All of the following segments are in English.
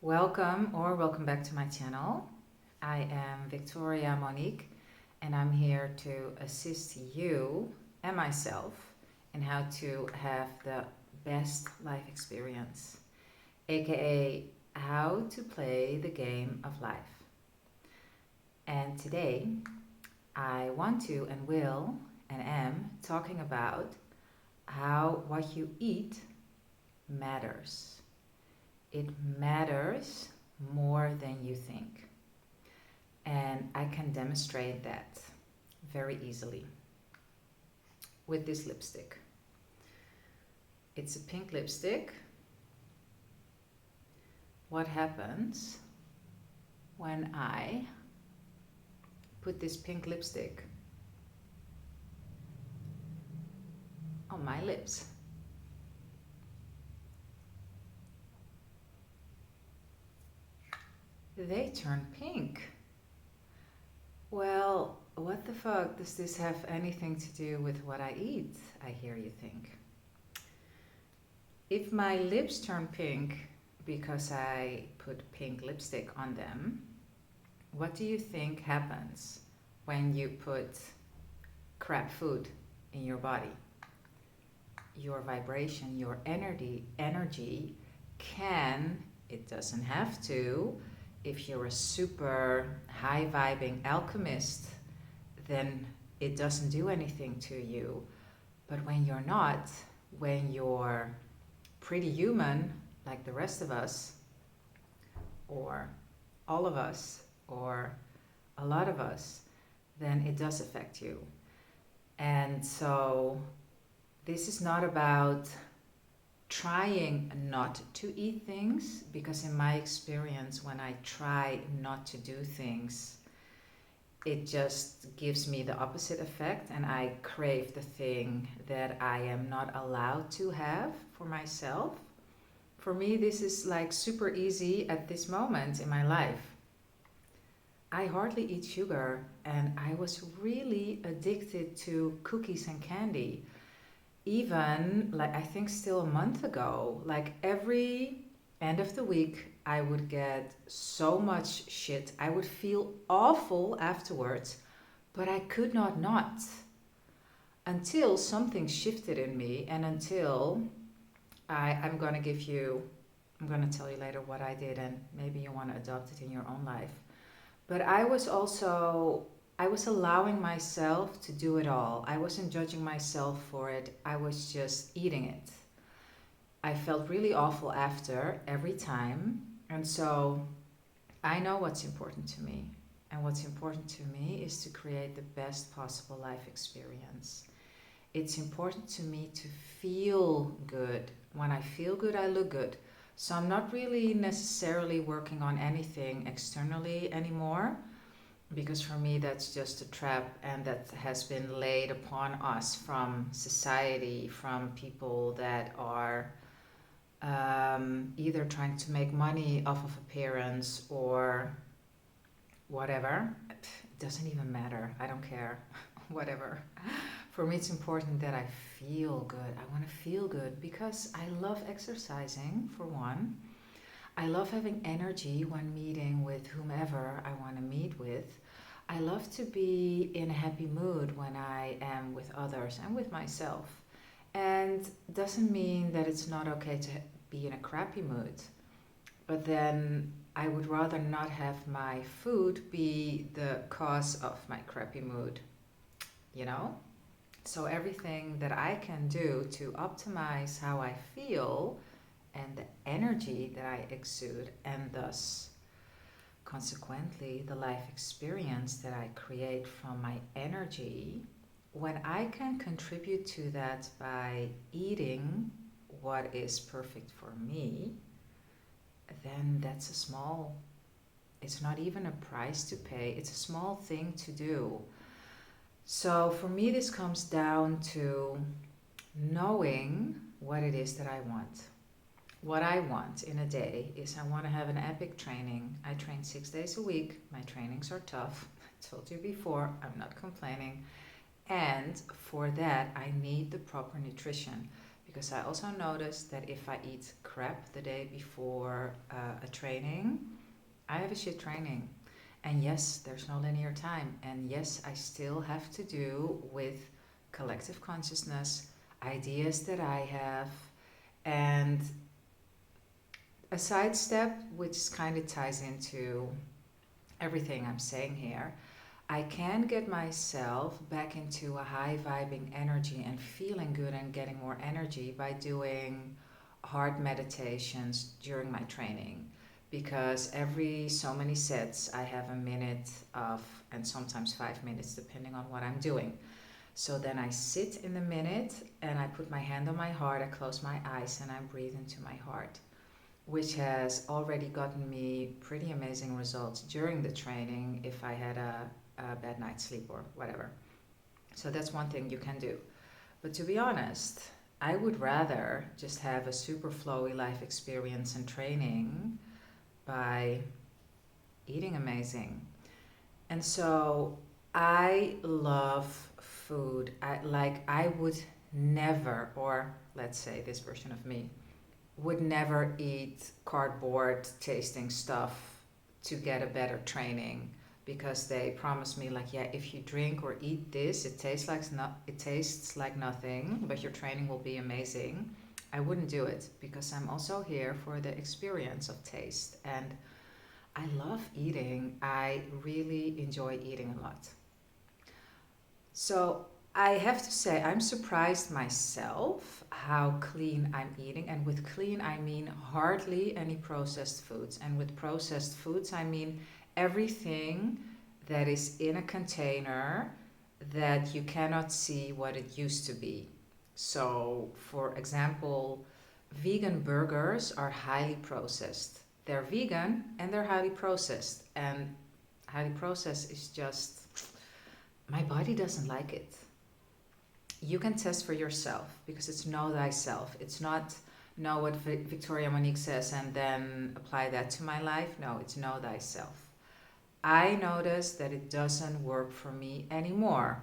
Welcome back to my channel. I am Victoria-Monique and I'm here to assist you and myself in how to have the best life experience, aka how to play the game of life. And today I want to and will and am talking about how what you eat matters. It matters more than you think. And I can demonstrate that very easily with this lipstick. It's a pink lipstick. What happens when I put this pink lipstick on my lips? They turn pink. Well, what the fuck does this have anything to do with what I eat, I hear you think. If my lips turn pink because I put pink lipstick on them, what do you think happens when you put crap food in your body? Your vibration, your energy can, it doesn't have to, if you're a super high vibing alchemist, then it doesn't do anything to you. But when you're not, when you're pretty human, like the rest of us, or all of us, or a lot of us, then it does affect you. And so this is not about trying not to eat things, because in my experience, when I try not to do things, it just gives me the opposite effect and I crave the thing that I am not allowed to have for myself. For me, this is like super easy at this moment in my life. I hardly eat sugar and I was really addicted to cookies and candy. Even like I think still a month ago, like every end of the week I would get so much shit. I would feel awful afterwards, but I could not until something shifted in me, and until I'm gonna tell you later what I did, and maybe you want to adopt it in your own life. But I was allowing myself to do it all. I wasn't judging myself for it. I was just eating it. I felt really awful after every time. And so I know what's important to me. And what's important to me is to create the best possible life experience. It's important to me to feel good. When I feel good, I look good. So I'm not really necessarily working on anything externally anymore, because for me that's just a trap, and that has been laid upon us from society, from people that are either trying to make money off of appearance or whatever. It doesn't even matter. I don't care. Whatever. For me, it's important that I feel good. I want to feel good because I love exercising, for one. I love having energy when meeting with whomever I want to meet with. I love to be in a happy mood when I am with others and with myself. And doesn't mean that it's not okay to be in a crappy mood. But then I would rather not have my food be the cause of my crappy mood, you know? So everything that I can do to optimize how I feel and the energy that I exude, and thus consequently the life experience that I create from my energy, when I can contribute to that by eating what is perfect for me, then it's not even a price to pay, it's a small thing to do. So for me, this comes down to knowing what it is that I want. What I want in a day is I want to have an epic training. I train 6 days a week. My trainings are tough. I told you before, I'm not complaining. And for that, I need the proper nutrition, because I also noticed that if I eat crap the day before a training, I have a shit training. And yes, there's no linear time. And yes, I still have to do with collective consciousness, ideas that I have, and a sidestep, which kind of ties into everything I'm saying here. I can get myself back into a high vibing energy and feeling good and getting more energy by doing hard meditations during my training, because every so many sets I have a minute of, and sometimes 5 minutes depending on what I'm doing. So then I sit in the minute and I put my hand on my heart, I close my eyes and I breathe into my heart, which has already gotten me pretty amazing results during the training if I had a bad night's sleep or whatever. So that's one thing you can do. But to be honest, I would rather just have a super flowy life experience and training by eating amazing. And so I love food. I would never, or let's say this version of me, would never eat cardboard tasting stuff to get a better training, because they promise me like, yeah, if you drink or eat this, it tastes like nothing, but your training will be amazing. I wouldn't do it, because I'm also here for the experience of taste, and I love eating. I really enjoy eating a lot. So I have to say, I'm surprised myself how clean I'm eating. And with clean, I mean hardly any processed foods. And with processed foods, I mean everything that is in a container that you cannot see what it used to be. So, for example, vegan burgers are highly processed. They're vegan and they're highly processed. And highly processed is just, my body doesn't like it. You can test for yourself, because it's know thyself. It's not know what Victoria-Monique says and then apply that to my life. No, it's know thyself. I noticed that it doesn't work for me anymore.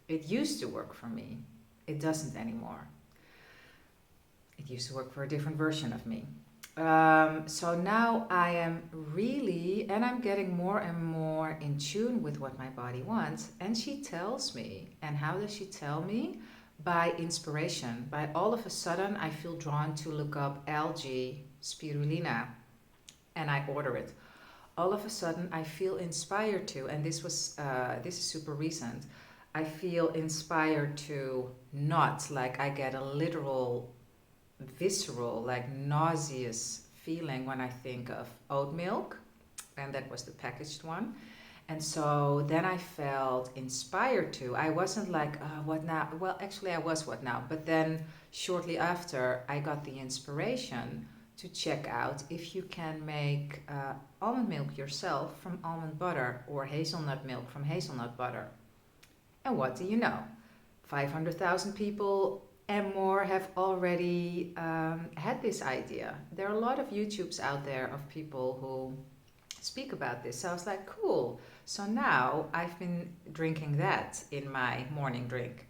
It used to work for me. It doesn't anymore. It used to work for a different version of me. So now I am really, and I'm getting more and more in tune with what my body wants. And she tells me. And how does she tell me? By inspiration. By all of a sudden, I feel drawn to look up algae spirulina, and I order it. All of a sudden, I feel inspired to, and this is super recent. I feel inspired to not, like I get a literal visceral, like nauseous feeling when I think of oat milk, and that was the packaged one. And so then I felt inspired to. I wasn't like, what now? Well, actually, I was, what now? But then shortly after, I got the inspiration to check out if you can make almond milk yourself from almond butter, or hazelnut milk from hazelnut butter. And what do you know? 500,000 people and more have already had this idea. There are a lot of YouTubes out there of people who speak about this. So I was like, cool. So now I've been drinking that in my morning drink.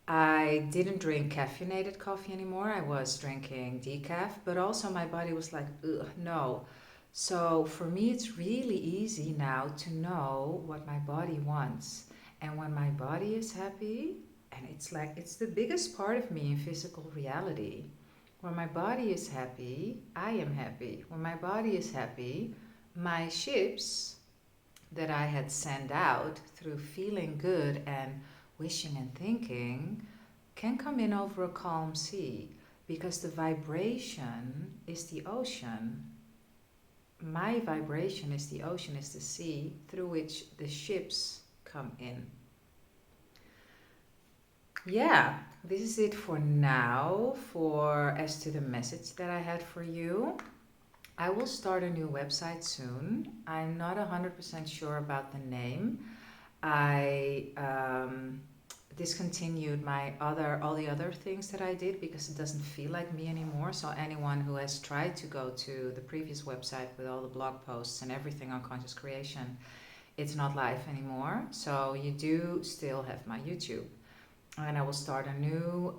I didn't drink caffeinated coffee anymore. I was drinking decaf, but also my body was like, ugh, no. So for me, it's really easy now to know what my body wants. And when my body is happy, and it's like, it's the biggest part of me in physical reality. When my body is happy, I am happy. When my body is happy, my ships that I had sent out through feeling good and wishing and thinking can come in over a calm sea, because the vibration is the ocean. My vibration is the ocean, is the sea through which the ships come in. Yeah, this is it for now, for as to the message that I had for you. I will start a new website soon. I'm not 100% sure about the name. I discontinued all the other things that I did, because it doesn't feel like me anymore. So anyone who has tried to go to the previous website with all the blog posts and everything on conscious creation, it's not live anymore. So you do still have my YouTube. And I will start a new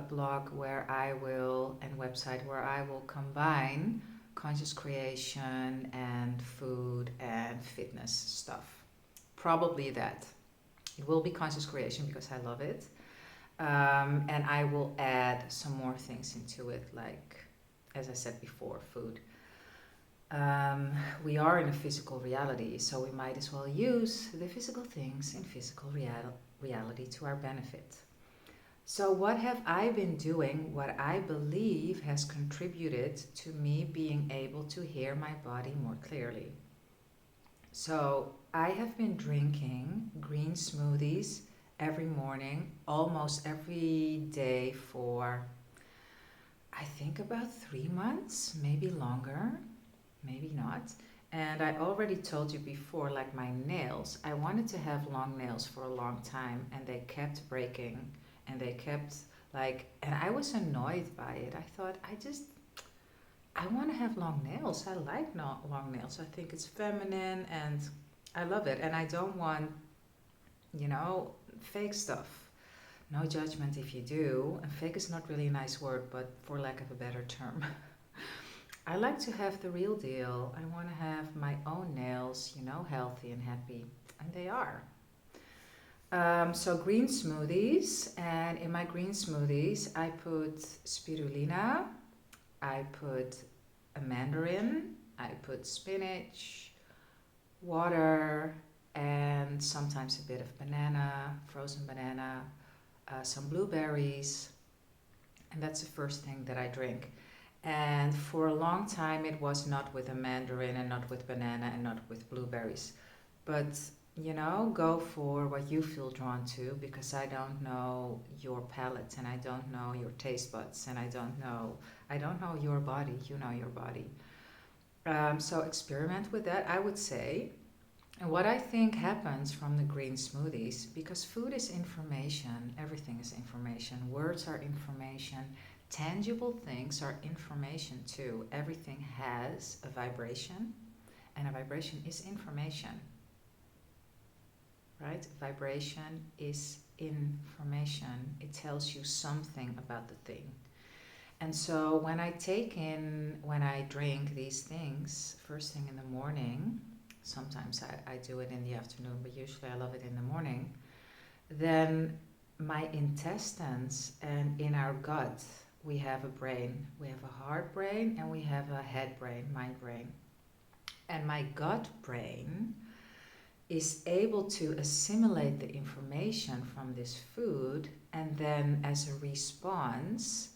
blog and website where I will combine conscious creation and food and fitness stuff. Probably that. It will be conscious creation because I love it. And I will add some more things into it, like, as I said before, food. We are in a physical reality, so we might as well use the physical things in physical reality to our benefit. So, what have I been doing? What I believe has contributed to me being able to hear my body more clearly. So, I have been drinking green smoothies every morning, almost every day for, I think, about 3 months, maybe longer, maybe not. And I already told you before, like my nails, I wanted to have long nails for a long time, and they kept breaking, and they kept and I was annoyed by it. I thought, I want to have long nails. I like long nails. I think it's feminine and I love it. And I don't want, fake stuff. No judgment if you do. And fake is not really a nice word, but for lack of a better term. I like to have the real deal. I want to have my own nails, healthy and happy. And they are. So green smoothies. And in my green smoothies, I put spirulina. I put a mandarin. I put spinach, water, and sometimes a bit of banana, frozen banana, some blueberries. And that's the first thing that I drink. And for a long time, it was not with a mandarin and not with banana and not with blueberries. But, go for what you feel drawn to, because I don't know your palate and I don't know your taste buds and I don't know your body. You know your body. So experiment with that, I would say. And what I think happens from the green smoothies, because food is information, everything is information, words are information, tangible things are information too. Everything has a vibration, and a vibration is information, right? Vibration is information. It tells you something about the thing. And so when I drink these things first thing in the morning, sometimes I do it in the afternoon, but usually I love it in the morning, then my intestines and in our gut, we have a brain. We have a heart brain and we have a head brain, mind brain. And my gut brain is able to assimilate the information from this food and then as a response,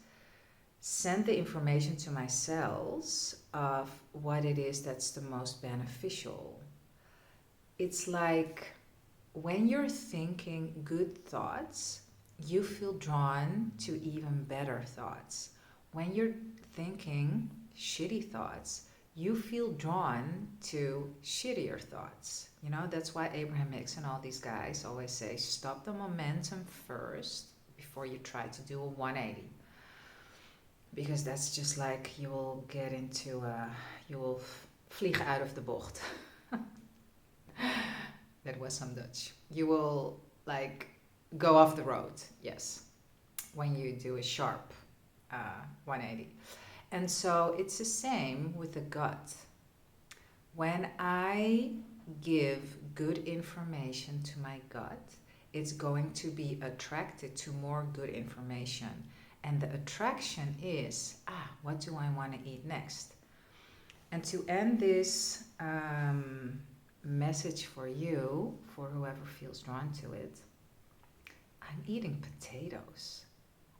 send the information to my cells of what it is that's the most beneficial. It's like when you're thinking good thoughts, you feel drawn to even better thoughts. When you're thinking shitty thoughts, you feel drawn to shittier thoughts. That's why Abraham Hicks and all these guys always say, stop the momentum first before you try to do a 180. Because that's just like you will vliegen out of the bocht. That was some Dutch. You will go off the road, yes, when you do a sharp 180. And so it's the same with the gut. When I give good information to my gut, it's going to be attracted to more good information. And the attraction is, what do I want to eat next? And to end this message for you, for whoever feels drawn to it, I'm eating potatoes.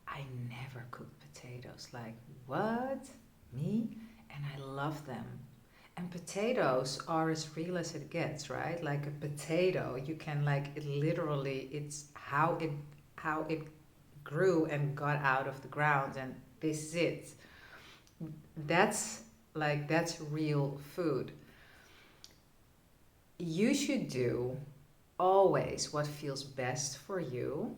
I never cooked potatoes. Like, what? Me? And I love them. And potatoes are as real as it gets, right? Like a potato, you can it's how it grew and got out of the ground, and this is it. That's real food. You should do always what feels best for you.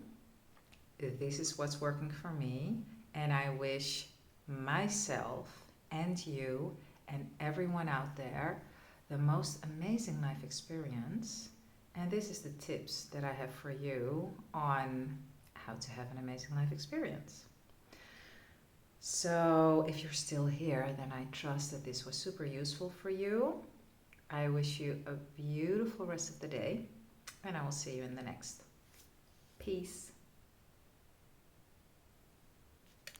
This is what's working for me, and I wish myself and you and everyone out there the most amazing life experience. And this is the tips that I have for you on how to have an amazing life experience. So if you're still here, then I trust that this was super useful for you. I wish you a beautiful rest of the day, and I will see you in the next. Peace.